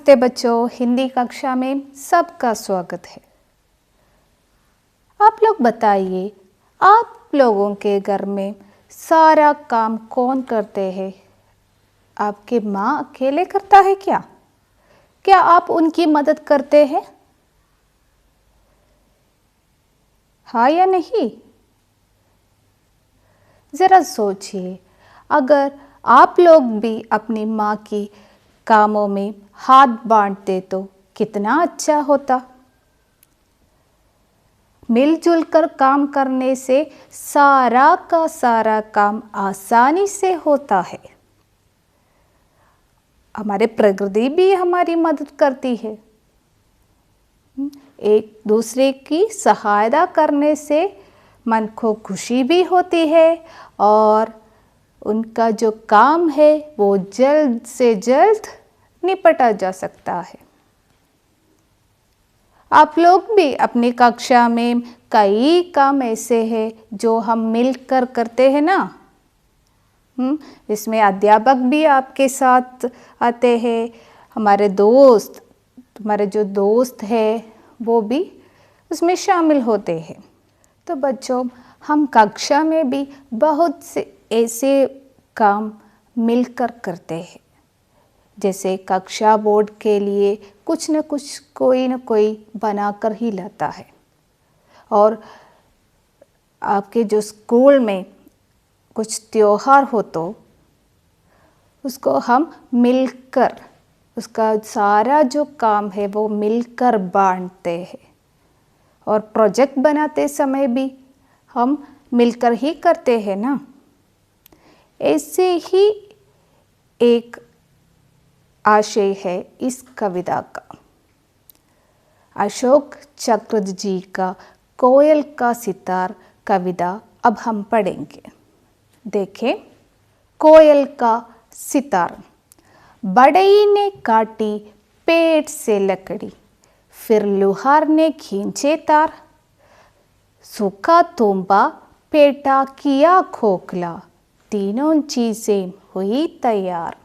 नमस्ते बच्चों, हिंदी कक्षा में सबका स्वागत है। आप लोग बताइए, आप लोगों के घर में सारा काम कौन करते हैं? आपकी माँ अकेले करता है क्या? क्या आप उनकी मदद करते हैं? हाँ या नहीं? ज़रा सोचिए, अगर आप लोग भी अपनी माँ की कामों में हाथ बांटते तो कितना अच्छा होता। मिलजुल कर काम करने से सारा का सारा काम आसानी से होता है। हमारे प्रकृति भी हमारी मदद करती है। एक दूसरे की सहायता करने से मन को खुशी भी होती है और उनका जो काम है वो जल्द से जल्द निपटा जा सकता है। आप लोग भी अपनी कक्षा में कई काम ऐसे हैं जो हम मिलकर करते हैं ना। इसमें अध्यापक भी आपके साथ आते हैं, हमारे जो दोस्त है वो भी उसमें शामिल होते हैं। तो बच्चों, हम कक्षा में भी बहुत से ऐसे काम मिलकर करते हैं। जैसे कक्षा बोर्ड के लिए कुछ न कुछ कोई न कोई बनाकर ही लाता है, और आपके जो स्कूल में कुछ त्योहार हो तो उसको हम मिलकर, उसका सारा जो काम है वो मिलकर बांटते हैं। और प्रोजेक्ट बनाते समय भी हम मिलकर ही करते हैं ना। ऐसे ही एक आशय है इस कविता का। अशोक चक्र जी का कोयल का सितार कविता अब हम पढ़ेंगे। देखें, कोयल का सितार। बढ़ई ने काटी पेड़ से लकड़ी, फिर लुहार ने खींचे तार। सूखा तोंबा पेटा किया खोखला, तीनों चीजें हुई तैयार।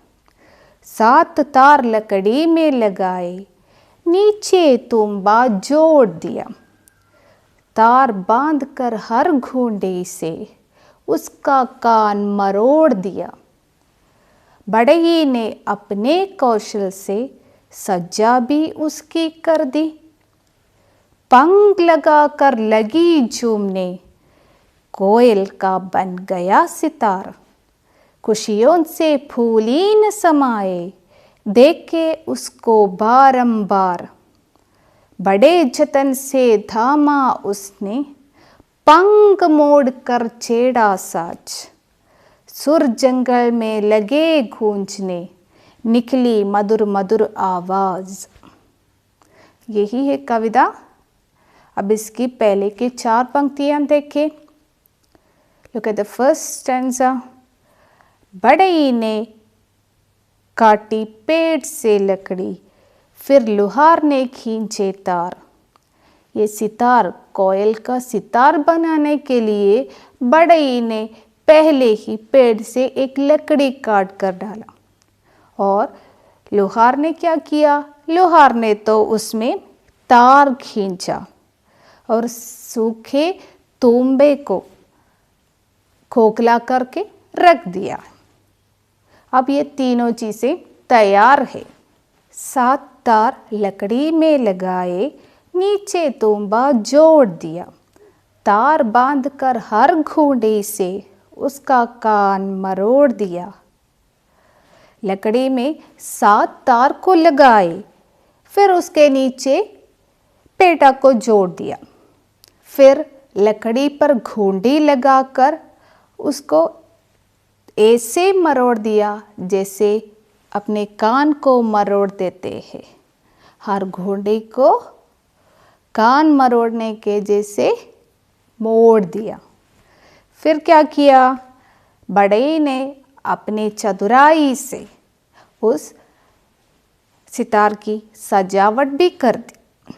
7 तार लकड़ी में लगाए, नीचे तोंबा जोड़ दिया। तार बांध कर हर घोंडे से उसका कान मरोड़ दिया। बढ़ई ने अपने कौशल से सज्जा भी उसकी कर दी। पंख लगा कर लगी झूमने, कोयल का बन गया सितार। खुशियों से फूली न समाए, देखे उसको बारंबार। बड़े जतन से थामा उसने, पंख मोड़ कर छेड़ा साज। सुर जंगल में लगे गूंजने, निकली मधुर मधुर आवाज। यही है कविता। अब इसकी पहले की 4 पंक्तियां देखें। Look at the first stanza. बढ़ई ने काटी पेड़ से लकड़ी, फिर लुहार ने खींचे तार। ये सितार, कोयल का सितार बनाने के लिए बढ़ई ने पहले ही पेड़ से एक लकड़ी काट कर डाला। और लुहार ने क्या किया? लुहार ने तो उसमें तार खींचा और सूखे तोंबे को खोखला करके रख दिया। अब ये तीनों चीज़ें तैयार है। 7 तार लकड़ी में लगाए, नीचे तोंबा जोड़ दिया। तार बांध कर हर घोंडे से उसका कान मरोड़ दिया। लकड़ी में 7 तार को लगाए, फिर उसके नीचे पेटा को जोड़ दिया। फिर लकड़ी पर घोंडी लगाकर उसको ऐसे मरोड़ दिया जैसे अपने कान को मरोड़ देते हैं। हर घोंडी को कान मरोड़ने के जैसे मोड़ दिया। फिर क्या किया? बढ़ई ने अपनी चतुराई से उस सितार की सजावट भी कर दी।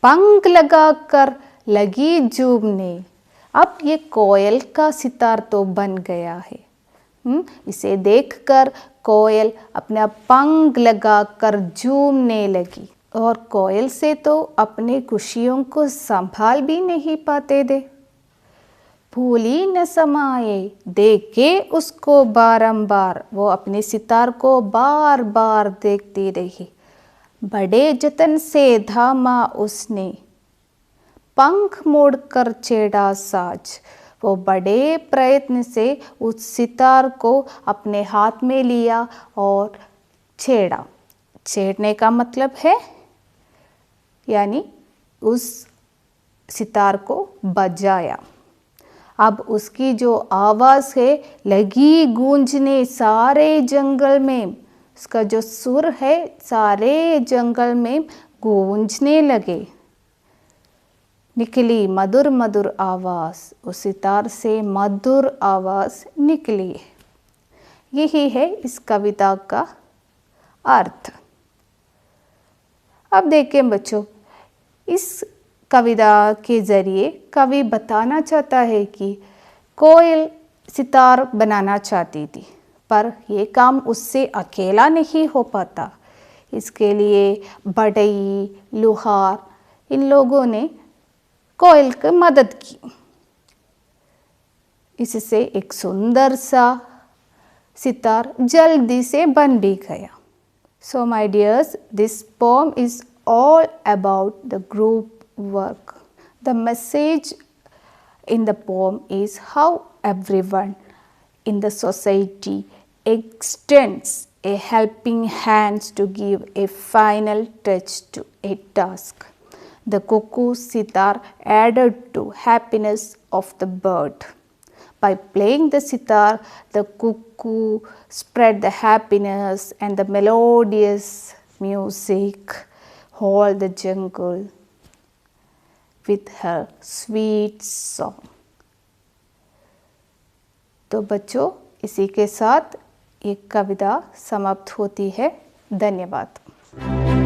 पंख लगाकर लगी झूमने, अब ये कोयल का सितार तो बन गया है। इसे देखकर कोयल अपना पंख लगाकर झूमने लगी और कोयल से तो अपने खुशियों को संभाल भी नहीं पाते थे। भूली न समाये देखे उसको बारंबार, वो अपने सितार को बार बार देखती रही। बड़े जतन से थामा उसने, पंख मोड़कर छेड़ा साज। वो बड़े प्रयत्न से उस सितार को अपने हाथ में लिया और छेड़ा। छेड़ने का मतलब है यानी उस सितार को बजाया। अब उसकी जो आवाज़ है लगी गूंजने सारे जंगल में, उसका जो सुर है सारे जंगल में गूंजने लगे। निकली मधुर मधुर आवाज़, उस सितार से मधुर आवाज़ निकली। यही है इस कविता का अर्थ। अब देखें बच्चों, इस कविता के ज़रिए कवि बताना चाहता है कि कोयल सितार बनाना चाहती थी, पर यह काम उससे अकेला नहीं हो पाता। इसके लिए बढ़ई, लुहार, इन लोगों ने कोयल की मदद की। इससे एक सुंदर सा सितार जल्दी से बन भी गया। So my dears, this poem is all about the group work. The message in the poem is how everyone in the society extends a helping hand to give a final touch to a task. The cuckoo sitar added to happiness of the bird. By playing the sitar, the cuckoo spread the happiness and the melodious music all the jungle with her sweet song. तो बच्चों, इसी के साथ ये कविता समाप्त होती है। धन्यवाद।